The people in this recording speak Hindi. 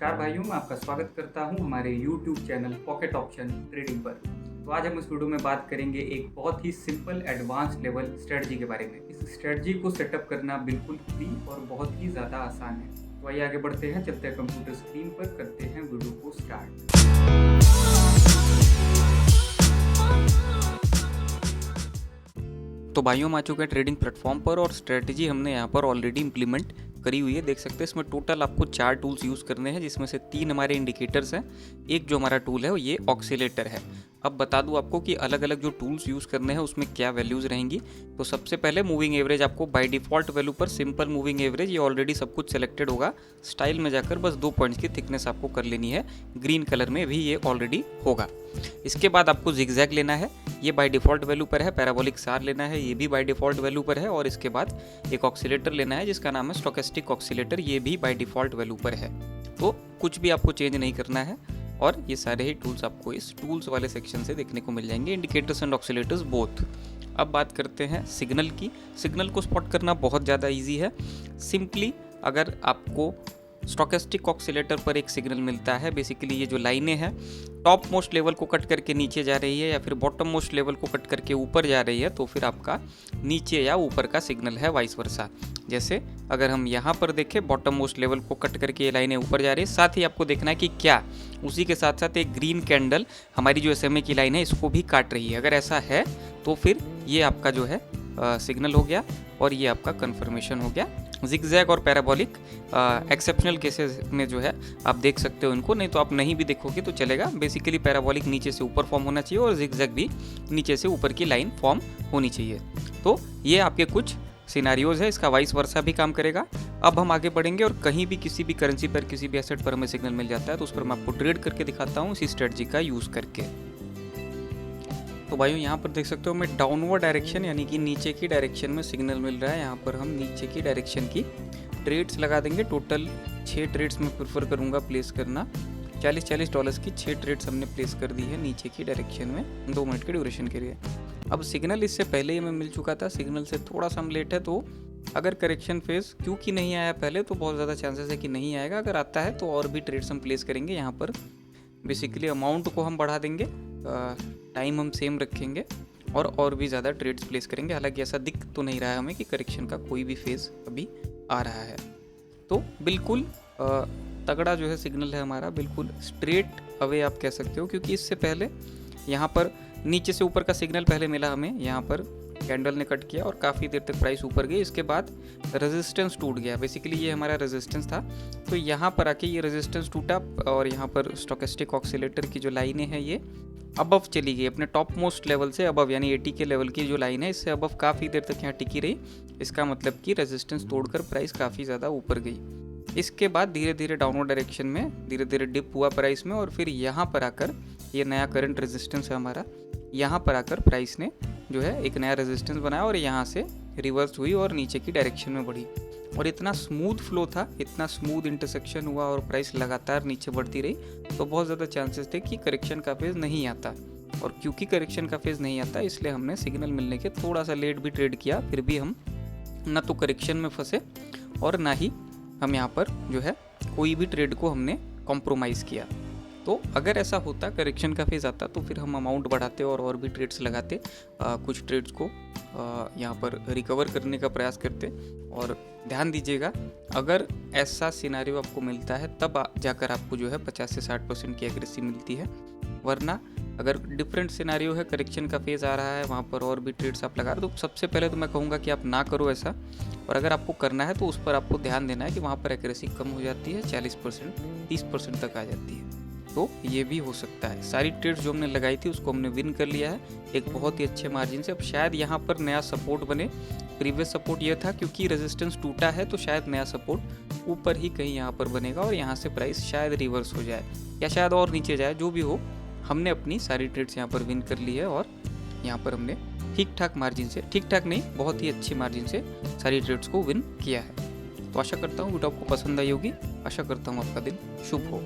नमस्कार भाइयों, मैं आपका स्वागत करता हूं हमारे YouTube channel pocket option trading पर। तो आज हम इस वीडियो में बात करेंगे एक बहुत ही सिंपल एडवांस लेवल स्ट्रेटजी के बारे में। इस स्ट्रेटजी को सेटअप करना बिल्कुल फ्री और बहुत ही ज़्यादा आसान है। तो आइए आगे बढ़ते हैं, चलते हैं कंप्यूटर स्क्रीन पर, करते हैं वीडियो को स्टार्ट। तो भाइयों, हम आ चुके हैं ट्रेडिंग प्लेटफॉर्म पर और स्ट्रेटजी हमने यहाँ पर ऑलरेडी इंप्लीमेंट करी हुई है। देख सकते हैं इसमें टोटल आपको 4 टूल्स यूज़ करने हैं, जिसमें से 3 हमारे इंडिकेटर्स हैं। एक जो हमारा टूल है वो ये ऑक्सीलेटर है। अब बता दूं आपको कि अलग अलग जो टूल्स यूज़ करने हैं उसमें क्या वैल्यूज़ रहेंगी। तो सबसे पहले मूविंग एवरेज आपको बाय डिफ़ॉल्ट वैल्यू पर सिंपल मूविंग एवरेज, ये ऑलरेडी सब कुछ सेलेक्टेड होगा। स्टाइल में जाकर बस 2 पॉइंट्स की थिकनेस आपको कर लेनी है, ग्रीन कलर में भी ये ऑलरेडी होगा। इसके बाद आपको जिगजैग लेना है, ये बाय डिफ़ॉल्ट वैल्यू पर है। पैराबोलिक सार लेना है, ये भी बाय डिफ़ॉल्ट वैल्यू पर है। और इसके बाद एक ऑक्सीलेटर लेना है जिसका नाम है स्टोकेस्टिक ऑक्सीलेटर, ये भी बाय डिफ़ॉल्ट वैल्यू पर है। तो कुछ भी आपको चेंज नहीं करना है और ये सारे ही टूल्स आपको इस टूल्स वाले सेक्शन से देखने को मिल जाएंगे, इंडिकेटर्स एंड ऑक्सीलेटर्स बोथ। अब बात करते हैं सिग्नल की। सिग्नल को स्पॉट करना बहुत ज़्यादा ईजी है। सिंपली अगर आपको स्टोकेस्टिक ऑक्सीलेटर पर एक सिग्नल मिलता है, बेसिकली ये जो लाइनें हैं टॉप मोस्ट लेवल को कट करके नीचे जा रही है या फिर बॉटम मोस्ट लेवल को कट करके ऊपर जा रही है, तो फिर आपका नीचे या ऊपर का सिग्नल है, वाइस वर्सा। जैसे अगर हम यहाँ पर देखें, बॉटम मोस्ट लेवल को कट करके ये लाइनें ऊपर जा रही है। साथ ही आपको देखना है कि क्या उसी के साथ साथ एक ग्रीन कैंडल हमारी जो SMA की लाइन है इसको भी काट रही है। अगर ऐसा है तो फिर ये आपका जो है सिग्नल हो गया और ये आपका कन्फर्मेशन हो गया। जिगजैग और पैराबोलिक एक्सेप्शनल केसेस में जो है आप देख सकते हो इनको, नहीं तो आप नहीं भी देखोगे तो चलेगा। बेसिकली पैराबोलिक नीचे से ऊपर फॉर्म होना चाहिए और जिगजैग भी नीचे से ऊपर की लाइन फॉर्म होनी चाहिए। तो ये आपके कुछ सिनारियोज है, इसका वाइस वर्सा भी काम करेगा। अब हम आगे बढ़ेंगे और कहीं भी किसी भी करेंसी पर, किसी भी एसेट पर हमें सिग्नल मिल जाता है तो उस पर मैं आपको ट्रेड करके दिखाता हूँ इसी स्ट्रेटजी का यूज़ करके। तो भाइयों, यहाँ पर देख सकते हो मैं डाउनवर्ड डायरेक्शन यानी कि नीचे की डायरेक्शन में सिग्नल मिल रहा है। यहाँ पर हम नीचे की डायरेक्शन की ट्रेड्स लगा देंगे। टोटल 6 ट्रेड्स में प्रेफर करूँगा प्लेस करना। $40 की 6 ट्रेड्स हमने प्लेस कर दी है नीचे की डायरेक्शन में 2 मिनट के ड्यूरेशन के लिए। अब सिग्नल इससे पहले ही हमें मिल चुका था, सिग्नल से थोड़ा सा हम लेट है, तो अगर करेक्शन फेज क्योंकि नहीं आया पहले तो बहुत ज़्यादा चांसेस है कि नहीं आएगा। अगर आता है तो और भी ट्रेड्स हम प्लेस करेंगे। यहाँ पर बेसिकली अमाउंट को हम बढ़ा देंगे, टाइम हम सेम रखेंगे और भी ज़्यादा ट्रेड्स प्लेस करेंगे। हालांकि ऐसा दिख तो नहीं रहा है हमें कि करेक्शन का कोई भी फेज़ अभी आ रहा है। तो बिल्कुल तगड़ा जो है सिग्नल है हमारा, बिल्कुल स्ट्रेट अवे आप कह सकते हो, क्योंकि इससे पहले यहाँ पर नीचे से ऊपर का सिग्नल पहले मिला हमें, यहाँ पर कैंडल ने कट किया और काफ़ी देर तक प्राइस ऊपर गई। इसके बाद रेजिस्टेंस टूट गया, बेसिकली ये हमारा रेजिस्टेंस था। तो यहाँ पर आके ये रेजिस्टेंस टूटा और यहाँ पर स्टोकेस्टिक ऑक्सीलेटर की जो लाइनें हैं ये अबव चली गई, अपने टॉप मोस्ट लेवल से अबव, यानी 80 के लेवल की जो लाइन है इससे अबव काफ़ी देर तक यहाँ टिकी रही। इसका मतलब कि रेजिस्टेंस तोड़कर प्राइस काफ़ी ज़्यादा ऊपर गई। इसके बाद धीरे धीरे डाउनवर्ड डायरेक्शन में धीरे धीरे डिप हुआ प्राइस में और फिर यहाँ पर आकर ये नया करंट रेजिस्टेंस है हमारा, यहाँ पर आकर प्राइस ने जो है एक नया रेजिस्टेंस बनाया और यहाँ से रिवर्स हुई और नीचे की डायरेक्शन में बढ़ी। और इतना स्मूथ फ्लो था, इतना स्मूथ इंटरसेक्शन हुआ और प्राइस लगातार नीचे बढ़ती रही, तो बहुत ज़्यादा चांसेस थे कि करेक्शन का फेज़ नहीं आता। और क्योंकि करेक्शन का फेज़ नहीं आता इसलिए हमने सिग्नल मिलने के थोड़ा सा लेट भी ट्रेड किया। फिर भी हम ना तो करेक्शन में फंसे और ना ही हम यहाँ पर जो है कोई भी ट्रेड को हमने कॉम्प्रोमाइज़ किया। तो अगर ऐसा होता, करेक्शन का फेज़ आता, तो फिर हम अमाउंट बढ़ाते और भी ट्रेड्स लगाते, कुछ ट्रेड्स को यहाँ पर रिकवर करने का प्रयास करते। और ध्यान दीजिएगा, अगर ऐसा सिनारियो आपको मिलता है तब जाकर आपको जो है 50 से 60% की एक्यूरेसी मिलती है। वरना अगर डिफरेंट सिनारियो है, करेक्शन का फेज़ आ रहा है, वहाँ पर और भी ट्रेड्स आप लगा रहे हो, तो सबसे पहले तो मैं कहूँगा कि आप ना करो ऐसा। और अगर आपको करना है तो उस पर आपको ध्यान देना है कि वहाँ पर एक्यूरेसी कम हो जाती है, 40% 30% तक आ जाती है। तो ये भी हो सकता है। सारी ट्रेड्स जो हमने लगाई थी उसको हमने विन कर लिया है एक बहुत ही अच्छे मार्जिन से। अब शायद यहाँ पर नया सपोर्ट बने। प्रीवियस सपोर्ट ये था, क्योंकि रेजिस्टेंस टूटा है तो शायद नया सपोर्ट ऊपर ही कहीं यहाँ पर बनेगा और यहाँ से प्राइस शायद रिवर्स हो जाए या शायद और नीचे जाए। जो भी हो, हमने अपनी सारी ट्रेड्स यहाँ पर विन कर ली है और यहाँ पर हमने ठीक ठाक मार्जिन से, ठीक ठाक नहीं बहुत ही अच्छी मार्जिन से सारी ट्रेड्स को विन किया है। तो आशा करता हूँ वीडियो आपको पसंद आई होगी। आशा करता हूँ आपका दिन शुभ हो।